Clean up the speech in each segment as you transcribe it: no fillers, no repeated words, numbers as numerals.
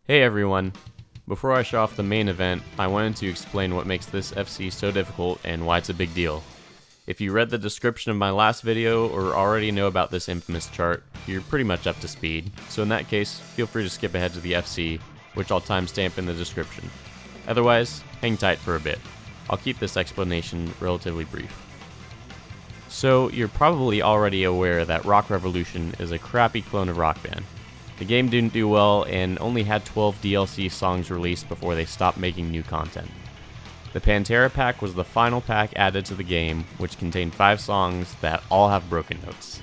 Hey everyone! Before I show off the main event, I wanted to explain what makes this FC so difficult and why it's a big deal. If you read the description of my last video or already know about this infamous chart, you're pretty much up to speed, so in that case, feel free to skip ahead to the FC, which I'll timestamp in the description. Otherwise, hang tight for a bit. I'll keep this explanation relatively brief. So, you're probably already aware that Rock Revolution is a crappy clone of Rock Band. The game didn't do well and only had 12 DLC songs released before they stopped making new content. The Pantera pack was the final pack added to the game, which contained 5 songs that all have broken notes.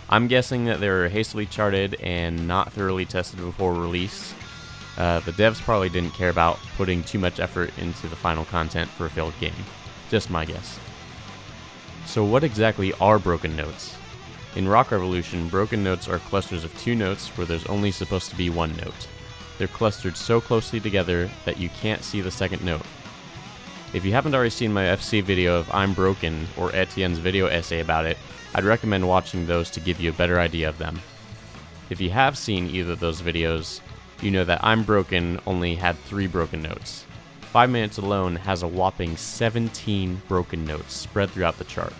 I'm guessing that they were hastily charted and not thoroughly tested before release. The devs probably didn't care about putting too much effort into the final content for a failed game. Just my guess. So what exactly are broken notes? In Rock Revolution, broken notes are clusters of 2 notes where there's only supposed to be 1 note. They're clustered so closely together that you can't see the second note. If you haven't already seen my FC video of I'm Broken, or Etienne's video essay about it, I'd recommend watching those to give you a better idea of them. If you have seen either of those videos, you know that I'm Broken only had 3 broken notes. 5 Minutes Alone has a whopping 17 broken notes spread throughout the chart,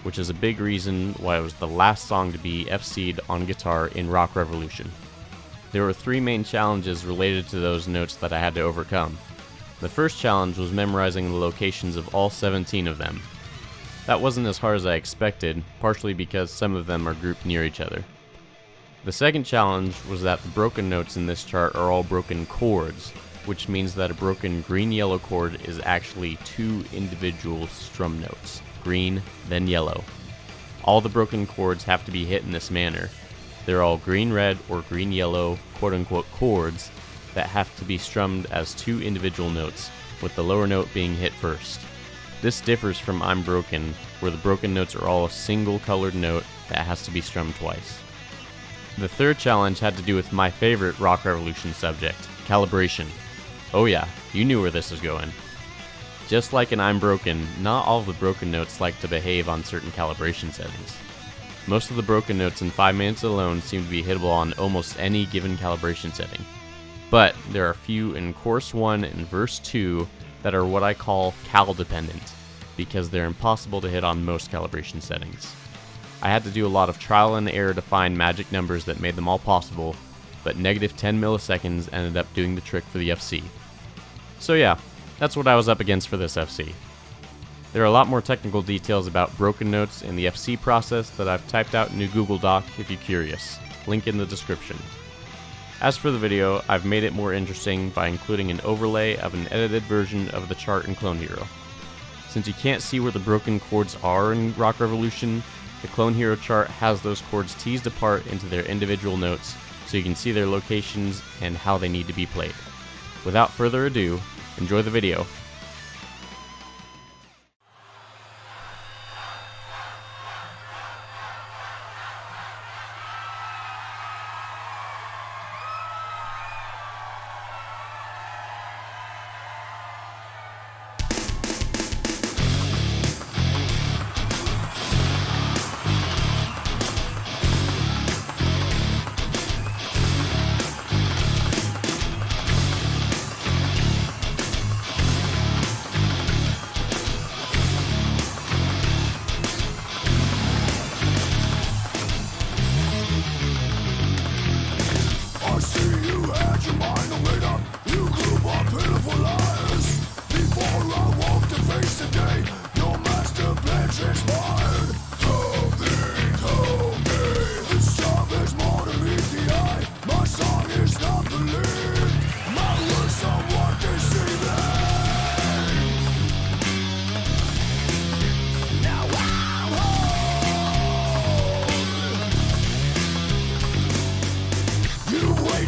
which is a big reason why it was the last song to be FC'd on guitar in Rock Revolution. There were 3 main challenges related to those notes that I had to overcome. The first challenge was memorizing the locations of all 17 of them. That wasn't as hard as I expected, partially because some of them are grouped near each other. The second challenge was that the broken notes in this chart are all broken chords, which means that a broken green-yellow chord is actually 2 individual strum notes. Green, then yellow. All the broken chords have to be hit in this manner. They're all green-red or green-yellow quote-unquote chords that have to be strummed as 2 individual notes, with the lower note being hit first. This differs from I'm Broken, where the broken notes are all a single colored note that has to be strummed twice. The third challenge had to do with my favorite Rock Revolution subject, calibration. Oh yeah, you knew where this was going. Just like in I'm Broken, not all of the broken notes like to behave on certain calibration settings. Most of the broken notes in 5 Minutes Alone seem to be hittable on almost any given calibration setting. But there are a few in Chorus 1 and Verse 2 that are what I call cal-dependent, because they're impossible to hit on most calibration settings. I had to do a lot of trial and error to find magic numbers that made them all possible, but negative 10 milliseconds ended up doing the trick for the FC. So yeah, that's what I was up against for this FC. There are a lot more technical details about broken notes in the FC process that I've typed out in a Google Doc if you're curious. Link in the description. As for the video, I've made it more interesting by including an overlay of an edited version of the chart in Clone Hero. Since you can't see where the broken chords are in Rock Revolution, the Clone Hero chart has those chords teased apart into their individual notes so you can see their locations and how they need to be played. Without further ado, enjoy the video.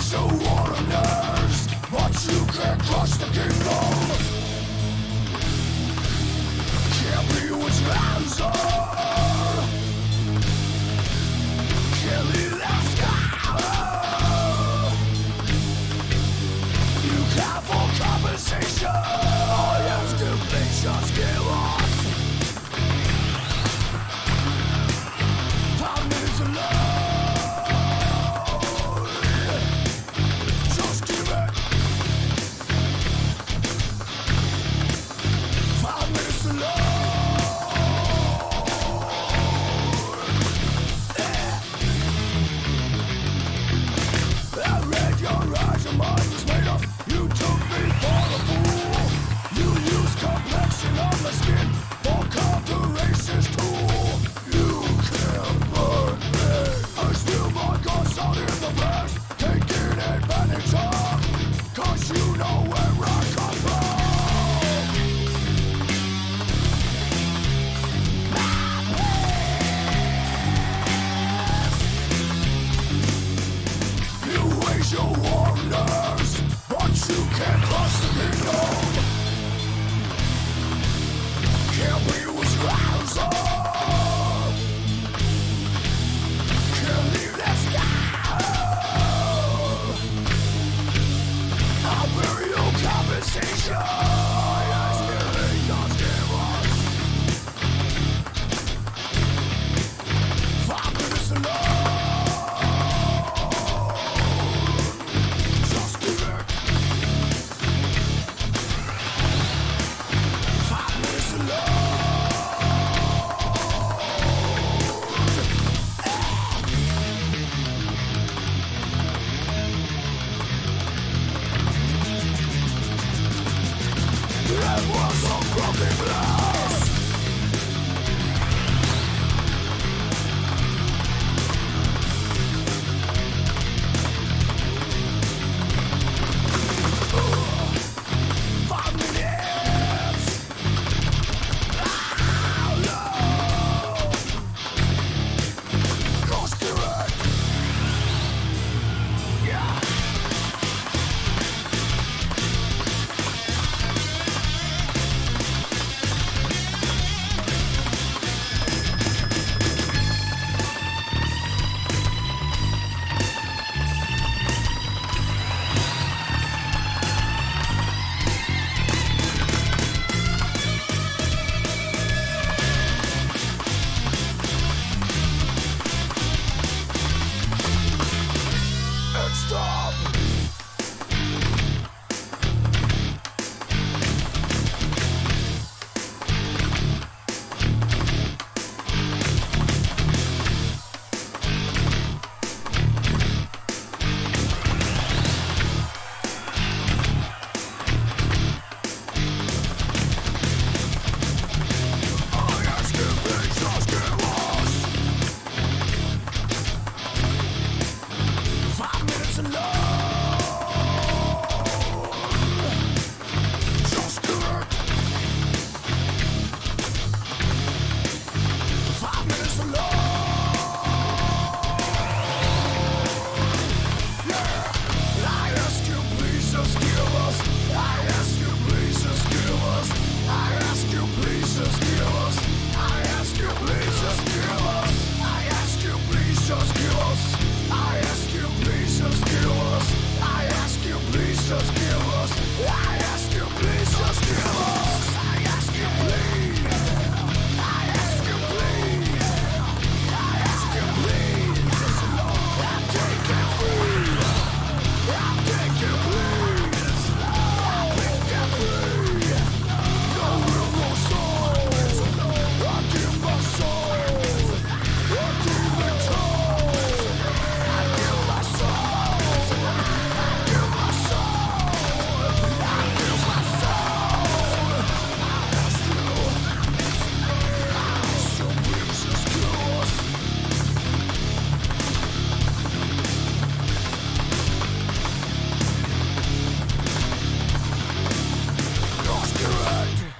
So orders, but you can't cross the kingdom. Can't be what's answer. Can't be left out.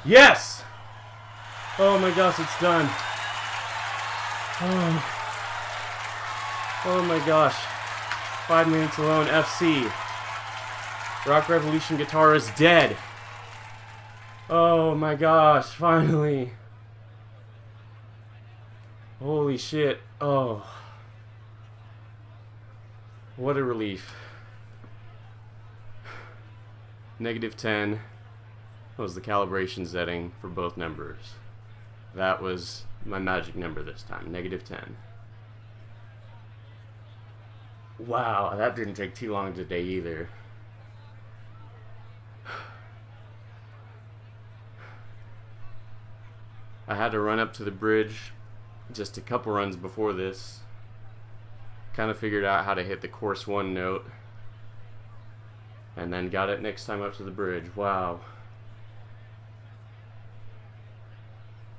Yes! Oh my gosh, it's done. Oh my gosh. 5 minutes alone, FC. Rock Revolution guitar is dead. Oh my gosh, finally. Holy shit. Oh. What a relief. -10 was the calibration setting for both numbers. That was my magic number this time, -10. Wow, that didn't take too long today either. I had to run up to the bridge just a couple runs before this. Kind of figured out how to hit the chorus 1 note. And then got it next time up to the bridge. Wow.